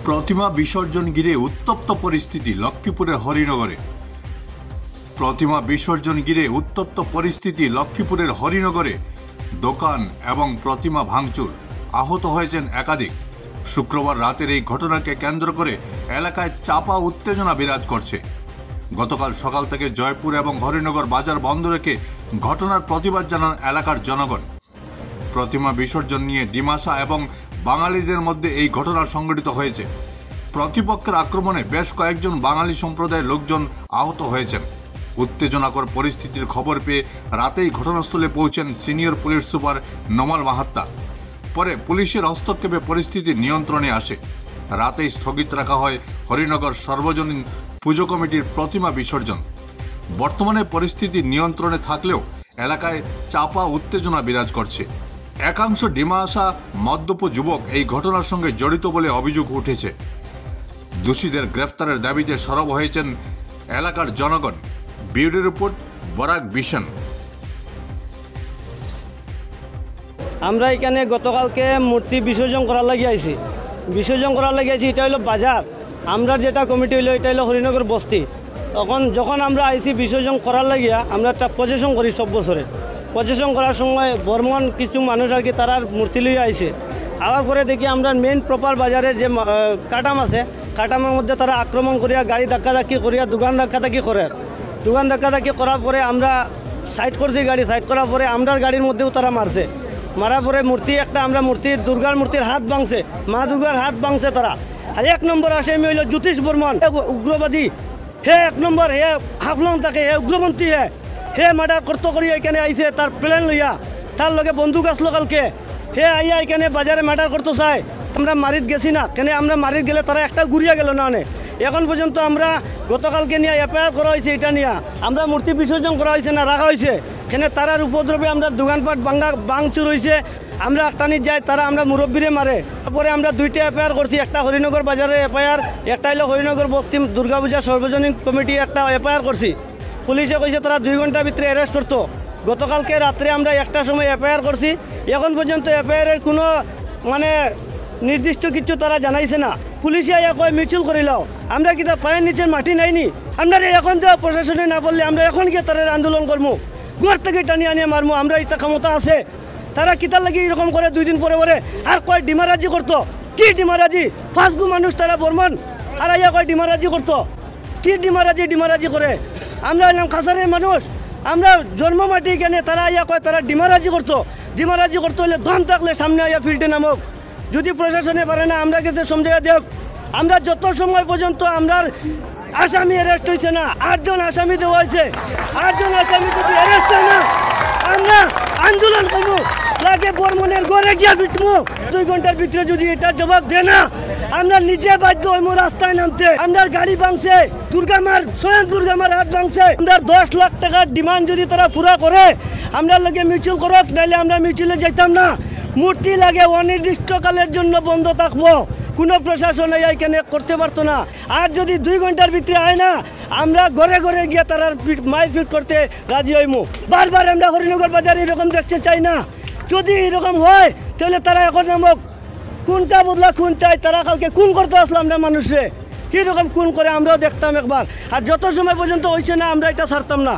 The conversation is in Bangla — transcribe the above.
प्रतिमा विसर्जन घिरे उत्तप्त परिस्थिति लक्ष्मीपुरेर हरिनगरे। प्रतिमा विसर्जन घिरे उत्तप्त परिस्थिति लक्ष्मीपुरेर हरिनगरे। दोकान एवं प्रतिमा भांगचुर, आहत हয়েছেন एकाधिक। शुक्रवार रातेर এই ঘটনাকে কেন্দ্র করে এলাকায় চাপা উত্তেজনা বিরাজ করছে। গতকাল সকাল থেকে জয়পুর এবং হরিনগর বাজার বন্ধ রেখে ঘটনার প্রতিবাদ জানান এলাকার জনগণ। प्रतिमा विसर्जन নিয়ে ডিমাসা এবং বাঙালিদের মধ্যে এই ঘটনা সংঘটিত হয়েছে। প্রতিপক্ষের আক্রমণে বেশ কয়েকজন বাঙালি সম্প্রদায়ের লোকজন আহত হয়েছেন। উত্তেজনাকর পরিস্থিতির খবর পেয়ে রাতেই ঘটনাস্থলে পৌঁছেন senior police super normal Mahatta. পরে পুলিশের হস্তক্ষেপে পরিস্থিতি নিয়ন্ত্রণে আসে। রাতেই স্থগিত রাখা হয় হরিনগর সর্বজনীন পুজো কমিটির প্রতিমা বিসর্জন। বর্তমানে পরিস্থিতি নিয়ন্ত্রণে থাকলেও এলাকায় চাপা উত্তেজনা বিরাজ করছে। একাংশ ডিমাসা মদ্যপ যুবক এই ঘটনার সঙ্গে জড়িত বলে অভিযোগ উঠেছে। দোষীদের গ্রেফতারের দাবিতে সরব হয়েছেন এলাকার জনগণ। Bureau report, Barak vision. আমরা এখানে গতকালকে মূর্তি বিসর্জন করার লাগি আইছি। এটা হলো বাজার। আমরা যেটা কমিটি হইলো এটা হলো হরিনগর বস্তি। যখন আমরা আইছি বিসর্জন করার লাগিয়া আমরা একটা পজিশন করি সব বছরে। পজিশন করার সময় বর্মন কিছু মানুষ আর কি তারা মূর্তি লইয়া আইছে। আবার পরে দেখি আমরা মেইন প্রপার বাজারের যে কাটাম আছে, কাটামের মধ্যে তারা আক্রমণ করিয়া গাড়ি ধাক্কাধাক্কি করিয়া দোকান ধাক্কাধাক্কি করে। দোকান ধাক্কাধাক্কি করার পরে আমরা সাইড করছি গাড়ি। সাইড করার পরে আমরার গাড়ির মধ্যেও তারা মারছে। মারার পরে মূর্তি একটা আমরা দুর্গার মূর্তির হাত ভাঙছে, মা দুর্গার হাত ভাঙছে তারা। আর এক নম্বর আসামি হইল জ্যোতিষ বর্মন, উগ্রবাদী। হে এক নম্বর, হে হাফলং থাকে, হে উগ্রপন্থী। হে মার্ডার করতে করি এখানে আইছে তার প্লেন লইয়া, তার লগে বন্দুক আসলো কালকে। হে আইয়া এখানে বাজারে মার্ডার করতে চায়। আমরা মারিত গেছি না কেন, আমরা মারিত গেলে তারা একটা ঘুরিয়া গেল না। এখন পর্যন্ত আমরা গতকালকে নিয়ে এফআইআর করা হয়েছে। এটা নিয়ে আমরা মূর্তি বিসর্জন করা হয়েছে না রাখা হয়েছে। এখানে তারার উপদ্রবে আমরা দোকানপাট ভাঙচুর হয়েছে। আমরা টানি যাই, তারা আমরা মুরব্বীরে মারে। তারপরে আমরা দুইটা এফআইআর করছি, একটা হরিনগর বাজারের এফআইআর, একটা হলো হরিনগর বস্তি দুর্গাপূজা সর্বজনীন কমিটি একটা এফআইআর করছি। পুলিশে কইছে তারা 2 ঘন্টার ভিতরে অ্যারেস্ট করতো। গতকালকে রাত্রে আমরা 1টার সময় এফআইআর করছি। এখন পর্যন্ত এফআইআরের কোনো নির্দিষ্ট কিছু তারা জানাইছে না। পুলিশে আইয়া কয় মিছিল করিলাও, আমরা কি তা পায়ের নিচের মাটি নাইনি? আমরা এখন তো প্রশাসনে না বললে আমরা এখন গিয়ে তারা আন্দোলন করবো, ঘর থেকে টানিয়ে আনিয়ে মারবো। আমরা এটা ক্ষমতা আছে। তারা কিতার লাগে এরকম করে 2 দিন পরে পরে আর কয় ডিমারাজি করতো। কি ডিমারাজি? 5 গু মানুষ তারা বর্মন আর আইয়া কয় ডিমারাজি করতো। কি ডিমারাজি করে? আমরা এলাম খাসারের মানুষ, আমরা জন্ম মাটি কেনে। তারা আইয়া কয় তারা ডিমারাজি করতো হলে দম থাকলে সামনে আইয়া ফিল্ডে নামক। যদি প্রশাসনে পারে না আমরা কিন্তু সমঝাইয়া দেখ। আমরা যত সময় পর্যন্ত আমরা আসামি অ্যারেস্ট হয়েছে না, 8 জন আসামি দেওয়া হয়েছে। 8 জন আসামি যদি অ্যারেস্ট হয় না আমরা আন্দোলন করবো, লাগে বর্মনের ঘরে গিয়া পিটবো। 2 ঘন্টার ভিতরে যদি এটা জবাব দেয় না আমরা নিজে বাধ্য হইব রাস্তায় নামতে। আমরা গাড়ি ভাঙছে, স্বয়ং দুর্গামার হাত ভাঙছে। আমরা 10 লাখ টাকার ডিমান্ড যদি তারা পুরা করে আমরা লাগে মিছিল করক, নাইলে আমরা মিছিলে যাইতাম না। মূর্তি লাগে অনির্দিষ্টকালের জন্য বন্ধ থাকবো। কোনো প্রশাসন এখানে করতে পারতো না। আর যদি 2 ঘন্টার ভিতরে হয় না আমরা ঘরে ঘরে গিয়ে তারা মাইফিট করতে রাজি হইমু। বারবার আমরা হরিনগর বাজারে এরকম দেখতে চাই না। যদি এরকম হয় তাহলে তারা এখন নামক কোনটা বদলা খুন চাই। তারা কালকে খুন করতে আসলো আমরা মানুষে, কীরকম খুন করে আমরাও দেখতাম একবার। আর যত সময় পর্যন্ত হয়েছে না আমরা এটা ছাড়তাম না।